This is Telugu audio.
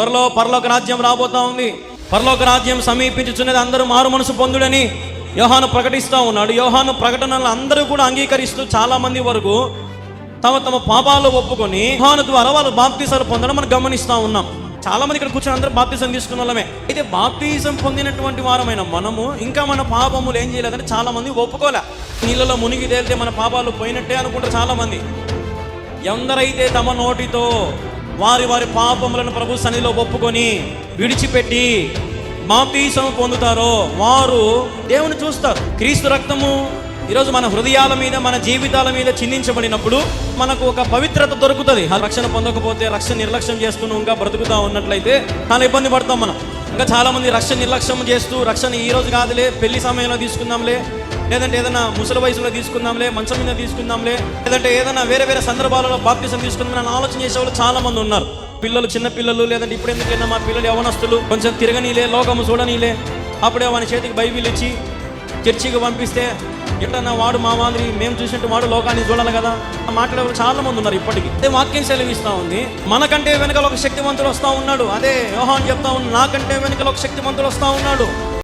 త్వరలో పరలోక రాజ్యం రాబోతా ఉంది. పరలోక రాజ్యం సమీపించుచున్నది, అందరూ మారు మనసు పొందుడని యోహాను ప్రకటిస్తూ ఉన్నాడు. యోహాను ప్రకటనలు అందరూ కూడా అంగీకరిస్తూ చాలా మంది వరకు తమ తమ పాపాలు ఒప్పుకొని యోహాను ద్వారా వాళ్ళు బాప్తీసాలు పొందడం మనం గమనిస్తూ ఉన్నాం. చాలా మంది ఇక్కడ కూర్చొని అందరూ బాప్తీసం తీసుకున్న వాళ్ళమే. అయితే బాప్తీసం పొందినటువంటి వారమైన మనము ఇంకా మన పాపములు ఏం చేయలేదని చాలా మంది ఒప్పుకోలే. నీళ్ళలో మునిగి తేలితే మన పాపాలు పోయినట్టే అనుకుంటారు చాలా మంది. ఎందరైతే తమ నోటితో వారి వారి పాపములను ప్రభు సన్నిధిలో ఒప్పుకొని విడిచిపెట్టి బాప్తీసం పొందుతారో వారు దేవుని చూస్తారు. క్రీస్తు రక్తము ఈరోజు మన హృదయాల మీద, మన జీవితాల మీద చిందించబడినప్పుడు మనకు ఒక పవిత్రత దొరుకుతుంది. రక్షణ పొందకపోతే, రక్షణ నిర్లక్ష్యం చేస్తూ ఇంకా బ్రతుకుతా ఉన్నట్లయితే చాలా ఇబ్బంది పడతాం మనం. ఇంకా చాలా మంది రక్షణ నిర్లక్ష్యం చేస్తూ, రక్షణ ఈ రోజు కాదులే, పెళ్లి సమయంలో తీసుకుందాంలే, లేదంటే ఏదైనా ముసలి వయసులో తీసుకుందాంలే, మంచం మీద తీసుకుందాంలే, లేదంటే ఏదైనా వేరే వేరే సందర్భాలలో బాప్తిసం తీసుకుందామని ఆలోచన చేసేవాళ్ళు చాలా మంది ఉన్నారు. పిల్లలు, చిన్న పిల్లలు, లేదంటే ఇప్పుడు ఎందుకైనా మా పిల్లలు యవనస్తులు కొంచెం తిరగనీలే, లోకము చూడనీలే, అప్పుడే వాని చేతికి బైబిల్ ఇచ్చి చర్చికి పంపిస్తే ఎట్టన్నా వాడు మా మాదిరి మేము చూసినట్టు వాడు లోకాన్ని చూడాలి కదా మాట్లాడే చాలా మంది ఉన్నారు. ఇప్పటికీ అదే వాక్యం సెలవిస్తూ ఉంది, మనకంటే వెనకాల ఒక శక్తివంతుడు వస్తూ ఉన్నాడు. అదే యోహాను చెప్తా ఉన్నాడు, నాకంటే వెనకాల ఒక శక్తివంతుడు వస్తూ ఉన్నాడు.